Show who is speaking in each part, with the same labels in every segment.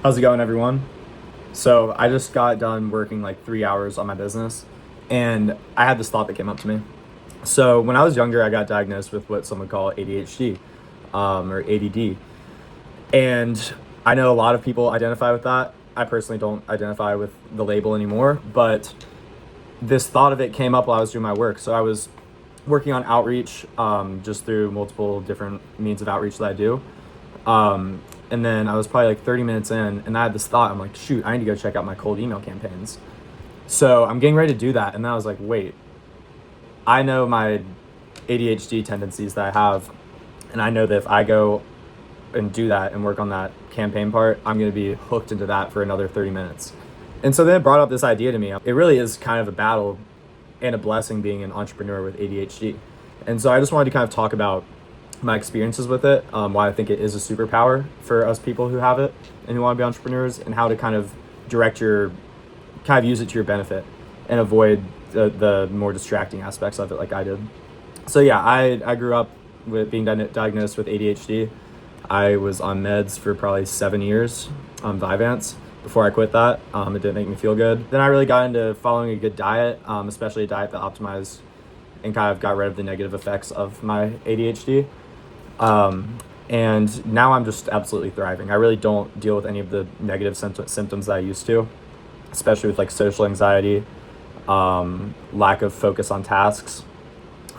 Speaker 1: How's it going, everyone? So I just got done working like 3 hours on my business, and I had this thought that came up to me. So when I was younger, I got diagnosed with what some would call ADHD, or ADD, and I know a lot of people identify with that. I personally don't identify with the label anymore, but this thought of it came up while I was doing my work. So I was working on outreach, just through multiple different means of outreach that I do. And then I was probably like 30 minutes in, and I had this thought. I'm like, shoot, I need to go check out my cold email campaigns. So I'm getting ready to do that. And then I was like, wait, I know my ADHD tendencies that I have. And I know that if I go and do that and work on that campaign part, I'm going to be hooked into that for another 30 minutes. And so then it brought up this idea to me. It really is kind of a battle and a blessing being an entrepreneur with ADHD. And so I just wanted to kind of talk about my experiences with it, why I think it is a superpower for us people who have it and who want to be entrepreneurs, and how to kind of use it to your benefit and avoid the more distracting aspects of it like I did. So yeah, I grew up with being diagnosed with ADHD. I was on meds for probably 7 years on Vyvanse before I quit that. It didn't make me feel good. Then I really got into following a good diet, especially a diet that optimized and kind of got rid of the negative effects of my ADHD. And now I'm just absolutely thriving. I really don't deal with any of the negative symptoms that I used to, especially with like social anxiety, lack of focus on tasks.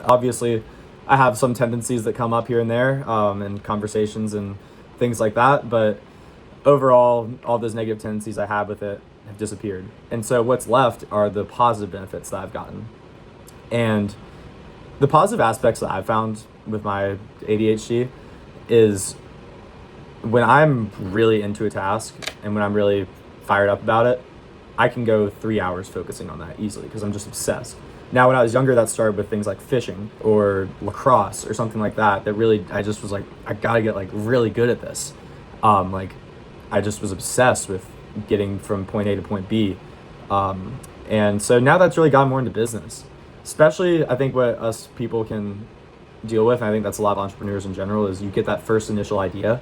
Speaker 1: Obviously, I have some tendencies that come up here and there, in conversations and things like that, but overall, all those negative tendencies I had with it have disappeared. And so what's left are the positive benefits that I've gotten. And the positive aspects that I've found with my ADHD is when I'm really into a task and when I'm really fired up about it, I can go 3 hours focusing on that easily because I'm just obsessed. Now, when I was younger, that started with things like fishing or lacrosse or something like that. That really, I just was like, I gotta get like really good at this. I just was obsessed with getting from point A to point B. And so now that's really gotten more into business. Especially, I think what us people can deal with, and I think that's a lot of entrepreneurs in general, is you get that first initial idea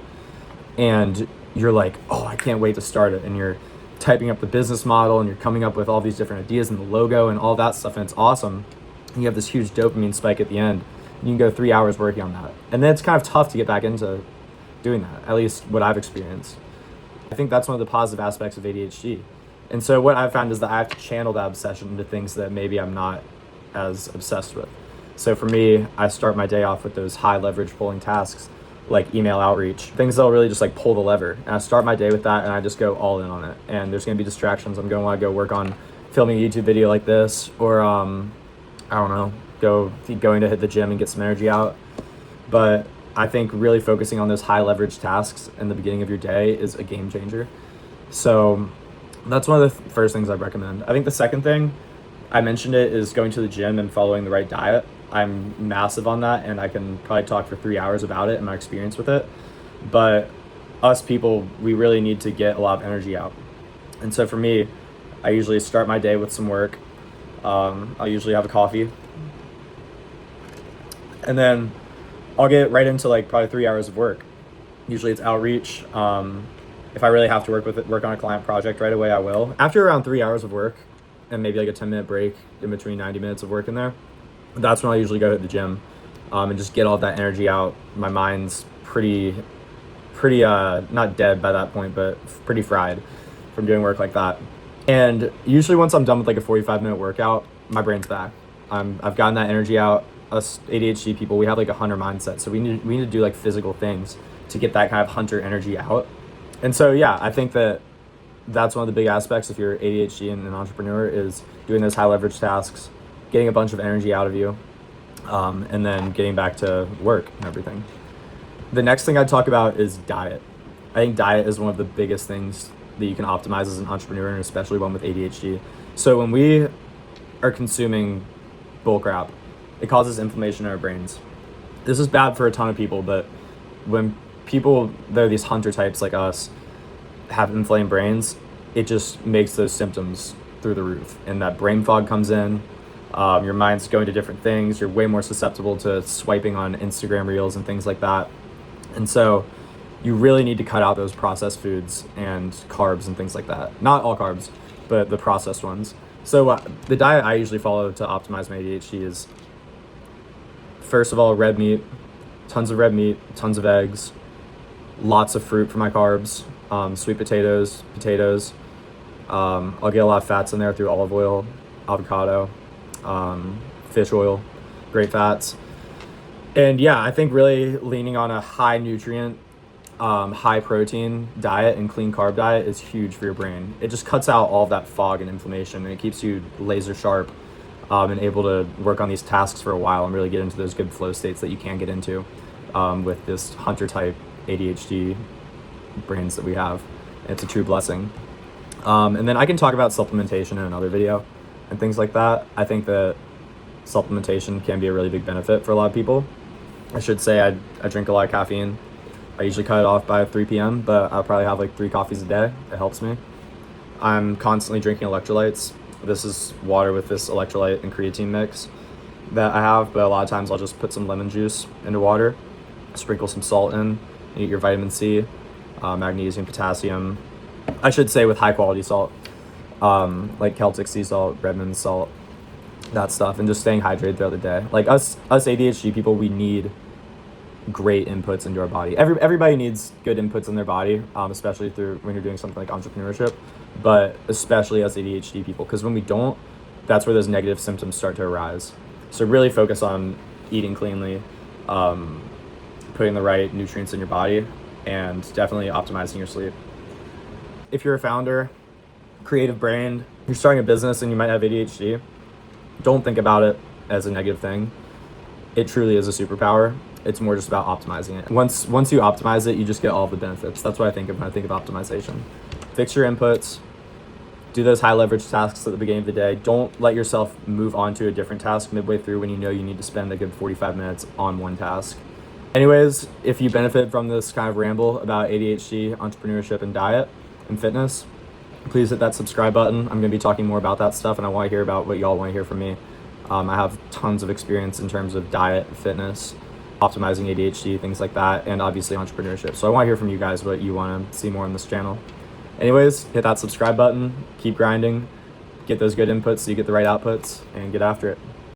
Speaker 1: and you're like, oh, I can't wait to start it. And you're typing up the business model and you're coming up with all these different ideas and the logo and all that stuff, and it's awesome. And you have this huge dopamine spike at the end. And you can go 3 hours working on that. And then it's kind of tough to get back into doing that, at least what I've experienced. I think that's one of the positive aspects of ADHD. And so what I've found is that I have to channel that obsession into things that maybe I'm not as obsessed with. So for me, I start my day off with those high leverage pulling tasks like email outreach, things that'll really just like pull the lever. And I start my day with that and I just go all in on it. And there's gonna be distractions. I'm gonna wanna go work on filming a YouTube video like this, or I don't know, going to hit the gym and get some energy out. But I think really focusing on those high leverage tasks in the beginning of your day is a game changer. So that's one of the first things I'd recommend. I think the second thing, I mentioned it, is going to the gym and following the right diet. I'm massive on that, and I can probably talk for 3 hours about it and my experience with it. But us people, we really need to get a lot of energy out. And so for me, I usually start my day with some work. I'll usually have a coffee. And then I'll get right into like probably 3 hours of work. Usually it's outreach. If I really have to work on a client project right away, I will. After around 3 hours of work and maybe like a 10-minute break in between 90 minutes of work in there, that's when I usually go hit the gym, and just get all that energy out. My mind's pretty not dead by that point, but pretty fried from doing work like that. And usually once I'm done with like a 45-minute workout, my brain's back. I've gotten that energy out. Us ADHD people, we have like a hunter mindset, so we need to do like physical things to get that kind of hunter energy out. And so yeah, I think that's one of the big aspects if you're ADHD and an entrepreneur, is doing those high leverage tasks, getting a bunch of energy out of you, and then getting back to work and everything. The next thing I'd talk about is diet. I think diet is one of the biggest things that you can optimize as an entrepreneur, and especially one with ADHD. So when we are consuming bull crap, it causes inflammation in our brains. This is bad for a ton of people, but when people that are these hunter types like us have inflamed brains, it just makes those symptoms through the roof. And that brain fog comes in. Your mind's going to different things. You're way more susceptible to swiping on Instagram reels and things like that. And so you really need to cut out those processed foods and carbs and things like that. Not all carbs, but the processed ones. So the diet I usually follow to optimize my ADHD is, first of all, red meat, tons of eggs, lots of fruit for my carbs, sweet potatoes. I'll get a lot of fats in there through olive oil, avocado, fish oil, great fats. And yeah, I think really leaning on a high nutrient, high protein diet and clean carb diet is huge for your brain. It just cuts out all of that fog and inflammation, and it keeps you laser sharp and able to work on these tasks for a while and really get into those good flow states that you can get into with this hunter type ADHD brains that we have. It's a true blessing. And then I can talk about supplementation in another video and things like that. I think that supplementation can be a really big benefit for a lot of people. I should say I drink a lot of caffeine. I usually cut it off by 3 p.m., but I'll probably have like 3 coffees a day. It helps me. I'm constantly drinking electrolytes. This is water with this electrolyte and creatine mix that I have, but a lot of times I'll just put some lemon juice into water, sprinkle some salt in, and eat your vitamin C, magnesium, potassium. I should say with high quality salt, like Celtic sea salt, Redmond salt, that stuff, and just staying hydrated throughout the day. Like us ADHD people, we need great inputs into our body. Everybody needs good inputs in their body, especially through when you're doing something like entrepreneurship, but especially us ADHD people, because when we don't, that's where those negative symptoms start to arise. So really focus on eating cleanly, putting the right nutrients in your body, and definitely optimizing your sleep. If you're a founder, creative brain, you're starting a business and you might have ADHD, don't think about it as a negative thing. It truly is a superpower. It's more just about optimizing it. Once you optimize it, you just get all of the benefits. That's what I think of when I think of optimization. Fix your inputs, do those high leverage tasks at the beginning of the day. Don't let yourself move on to a different task midway through when you know you need to spend a good 45 minutes on one task. Anyways, if you benefit from this kind of ramble about ADHD, entrepreneurship, and diet and fitness, please hit that subscribe button. I'm going to be talking more about that stuff, and I want to hear about what y'all want to hear from me. I have tons of experience in terms of diet, fitness, optimizing ADHD, things like that, and obviously entrepreneurship. So I want to hear from you guys what you want to see more on this channel. Anyways, hit that subscribe button, keep grinding, get those good inputs so you get the right outputs, and get after it.